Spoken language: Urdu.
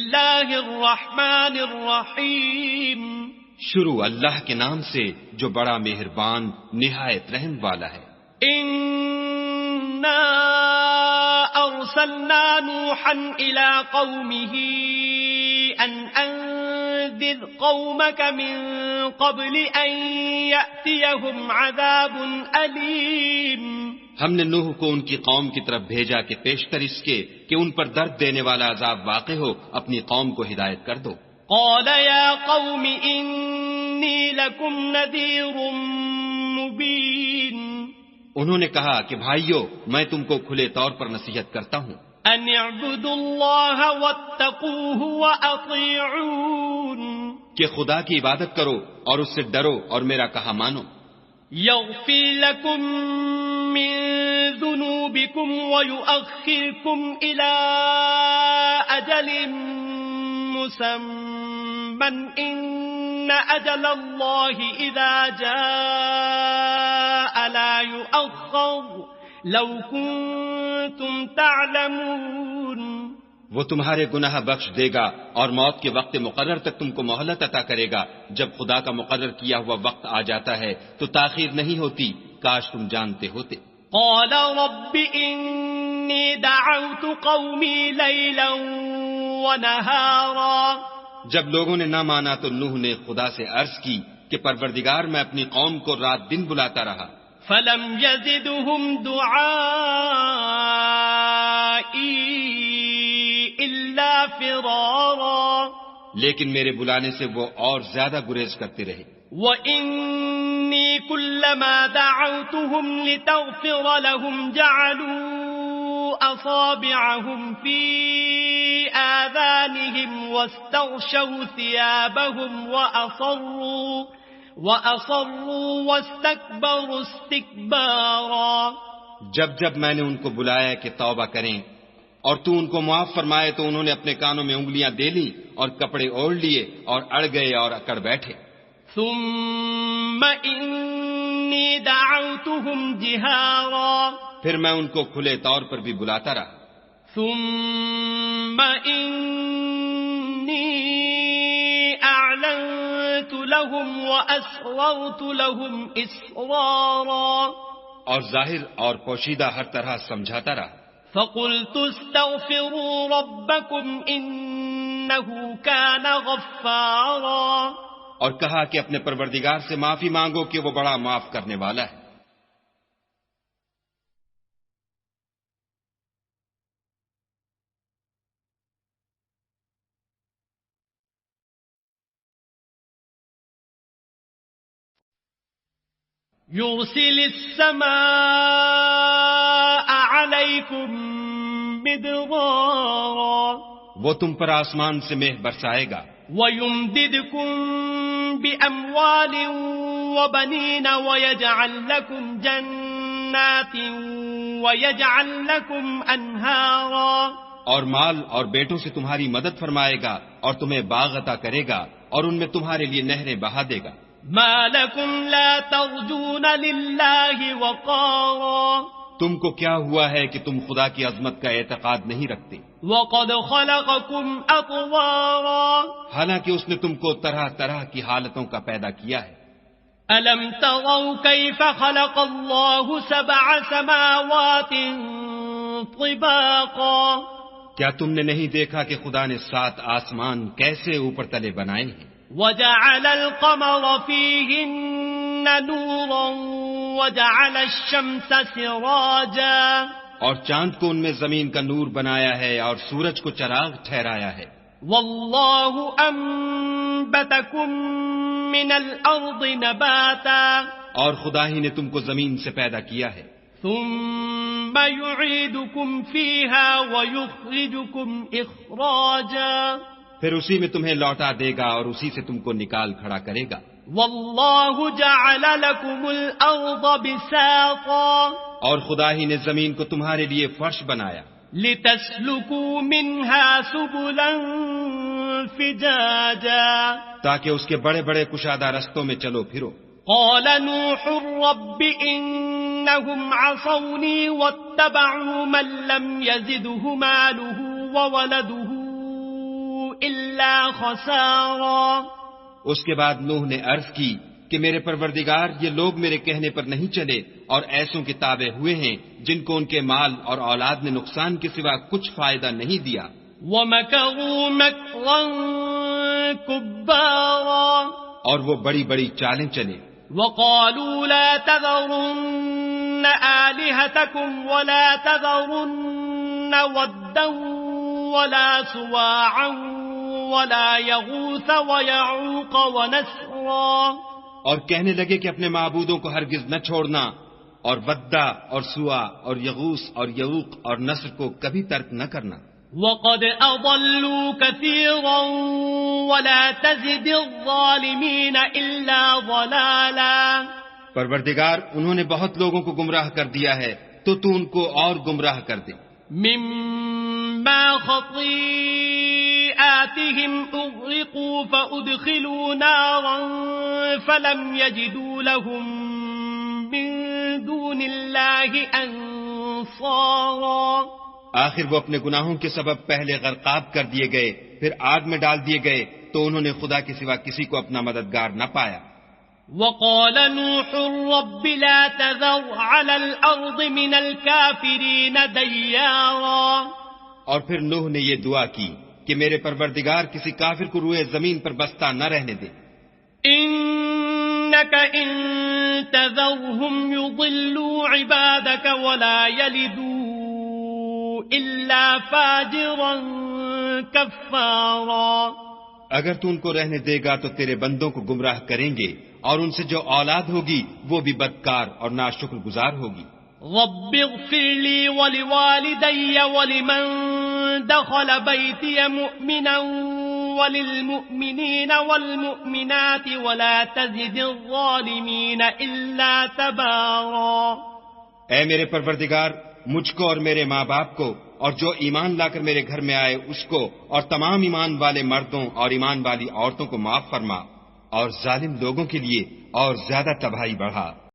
اللہ الرحمن الرحیم شروع اللہ کے نام سے جو بڑا مہربان نہایت رحم والا ہے. انا ارسلنا نوحا الى قومه ان انذر قومك من قبل ان يأتيهم عذاب الیم. ہم نے نوح کو ان کی قوم کی طرف بھیجا کہ پیشتر اس کے کہ ان پر درد دینے والا عذاب واقع ہو اپنی قوم کو ہدایت کر دو. قال يا قوم انی لکم نذیر مبین. انہوں نے کہا کہ بھائیو میں تم کو کھلے طور پر نصیحت کرتا ہوں. ان اعبدوا اللہ واتقوہ واطیعون. کہ خدا کی عبادت کرو اور اس سے ڈرو اور میرا کہا مانو. یغفر لکم من ذنوبکم ویؤخرکم الى اجل مسمى ان اجل اللہ اذا جاء لا یؤخر لو کنتم تعلمون. وہ تمہارے گناہ بخش دے گا اور موت کے وقت مقرر تک تم کو مہلت عطا کرے گا. جب خدا کا مقرر کیا ہوا وقت آ جاتا ہے تو تاخیر نہیں ہوتی، کاش تم جانتے ہوتے. قال رب انی دعوت قومی لیلا ونہارا. جب لوگوں نے نہ مانا تو نوح نے خدا سے عرض کی کہ پروردگار میں اپنی قوم کو رات دن بلاتا رہا. فلم يزدهم دعائی الا فرارا. لیکن میرے بلانے سے وہ اور زیادہ گریز کرتے رہے. وَإِنِّي كُلَّمَا دَعَوْتُهُمْ لِتَغْفِرَ لَهُمْ جَعَلُوا أَصَابِعَهُمْ فِي آذَانِهِمْ وَاسْتَغْشَوْا ثِيَابَهُمْ وَأَصَرُّوا وَاسْتَكْبَرُوا اسْتِكْبَارًا. جب جب میں نے ان کو بلایا کہ توبہ کریں اور تو ان کو معاف فرمائے تو انہوں نے اپنے کانوں میں انگلیاں دے لی اور کپڑے اوڑھ لیے اور اڑ گئے اور اکڑ بیٹھے. ثم انی دعوتهم جہارا. پھر میں ان کو کھلے طور پر بھی بلاتا رہا. ثم انی اعلنت لهم واسررت لهم اسرارا. اور ظاہر اور پوشیدہ ہر طرح سمجھاتا رہا. فقلت استغفروا ربكم انه كان غفارا. اور کہا کہ اپنے پروردگار سے معافی مانگو کہ وہ بڑا معاف کرنے والا ہے. يرسل السماء عليكم مدرارا. وہ تم پر آسمان سے مہ برسائے گا. وَيُمْدِدْكُمْ بِأَمْوَالٍ وَبَنِينَ وَيَجْعَلْ لَكُمْ جَنَّاتٍ وَيَجْعَلْ لَكُمْ أَنْهَارًا. اور مال اور بیٹوں سے تمہاری مدد فرمائے گا اور تمہیں باغ عطا کرے گا اور ان میں تمہارے لیے نہریں بہا دے گا. مَا لَكُمْ لَا تَرْجُونَ لِلَّهِ وَقَارًا. تم کو کیا ہوا ہے کہ تم خدا کی عظمت کا اعتقاد نہیں رکھتے؟ وَقَدْ خَلَقَكُمْ أَطْوَارًا. حالانکہ اس نے تم کو طرح طرح کی حالتوں کا پیدا کیا ہے. أَلَمْ تَرَوْا كَيْفَ خَلَقَ اللَّهُ سَبْعَ سَمَاوَاتٍ طِبَاقًا. کیا تم نے نہیں دیکھا کہ خدا نے 7 آسمان کیسے اوپر تلے بنائے ہیں؟ وَجَعَلَ الْقَمَرَ فِيهِنَّ نُورًا وَجَعَلَ الشَّمْسَ سِرَاجًا. اور چاند کو ان میں زمین کا نور بنایا ہے اور سورج کو چراغ ٹھہرایا ہے. وَاللَّهُ أَنبَتَكُم مِّنَ الْأَرْضِ نَبَاتًا. اور خدا ہی نے تم کو زمین سے پیدا کیا ہے. ثُمَّ يُعِيدُكُمْ فِيهَا وَيُخْرِجُكُمْ إِخْرَاجًا. پھر اسی میں تمہیں لوٹا دے گا اور اسی سے تم کو نکال کھڑا کرے گا. وَاللَّهُ جَعَلَ لَكُمُ الْأَرْضَ بِسَاطًا. اور خدا ہی نے زمین کو تمہارے لیے فرش بنایا. لِتَسْلُكُوا مِنْهَا سُبُلًا فِجَاجًا. تاکہ اس کے بڑے بڑے کشادہ رستوں میں چلو پھرو. قال نوح رب إنهم عصوني واتبعوا من لم يزده ماله وولده إلا خسارا. اس کے بعد نوح نے عرض کی کہ میرے پروردگار یہ لوگ میرے کہنے پر نہیں چلے اور ایسوں کے تابع ہوئے ہیں جن کو ان کے مال اور اولاد نے نقصان کے سوا کچھ فائدہ نہیں دیا. وَمَكَرُوا مَكْرًا كُبَّارًا. اور وہ بڑی بڑی چالیں چلے. وَقَالُوا لَا تَذَرُنَّ آلِهَتَكُمْ وَلَا تَذَرُنَّ وَدًّا وَلَا سُوَاعًا وَلَا يَغُوثَ وَيَعُوقَ وَنَسْرًا. اور کہنے لگے کہ اپنے معبودوں کو ہرگز نہ چھوڑنا اور ودا اور سوا اور یغوث اور یعوق اور نصر کو کبھی ترک نہ کرنا. وَقَدْ أَضَلُّوا كَثِيرًا وَلَا تَزِدِ الظَّالِمِينَ إِلَّا ضَلَالًا. پروردگار انہوں نے بہت لوگوں کو گمراہ کر دیا ہے تو تو ان کو اور گمراہ کر دے. مِّمَّا خَطِيئَاتِهِمْ أُغْرِقُوا فَأُدْخِلُوا نَارًا فَلَمْ يَجِدُوا لَهُم مِّن دُونِ اللَّهِ أَنصَارًا. آخر وہ اپنے گناہوں کے سبب پہلے غرقاب کر دیے گئے پھر آگ میں ڈال دیے گئے تو انہوں نے خدا کے سوا کسی کو اپنا مددگار نہ پایا. وَقَالَ نُوحٌ رَبِّ لَا تَذَرْ عَلَى الْأَرْضِ مِنَ الْكَافِرِينَ دَيَّارًا. اور پھر نوح نے یہ دعا کی کہ میرے پروردگار کسی کافر کو روئے زمین پر بستہ نہ رہنے دے. إِنَّكَ إِن تَذَرْهُمْ يُضِلُّوا عِبَادَكَ وَلَا يَلِدُوا إِلَّا فَاجِرًا كَفَّارًا. اگر تو ان کو رہنے دے گا تو تیرے بندوں کو گمراہ کریں گے اور ان سے جو اولاد ہوگی وہ بھی بدکار اور ناشکر گزار ہوگی. رب اغفر لي ولوالدي ولمن دخل بيتي مؤمنا وللمؤمنين والمؤمنات ولا تزد الظالمين إلا تبارا. اے میرے پروردگار مجھ کو اور میرے ماں باپ کو اور جو ایمان لا کر میرے گھر میں آئے اس کو اور تمام ایمان والے مردوں اور ایمان والی عورتوں کو معاف فرما اور ظالم لوگوں کے لیے اور زیادہ تباہی بڑھا.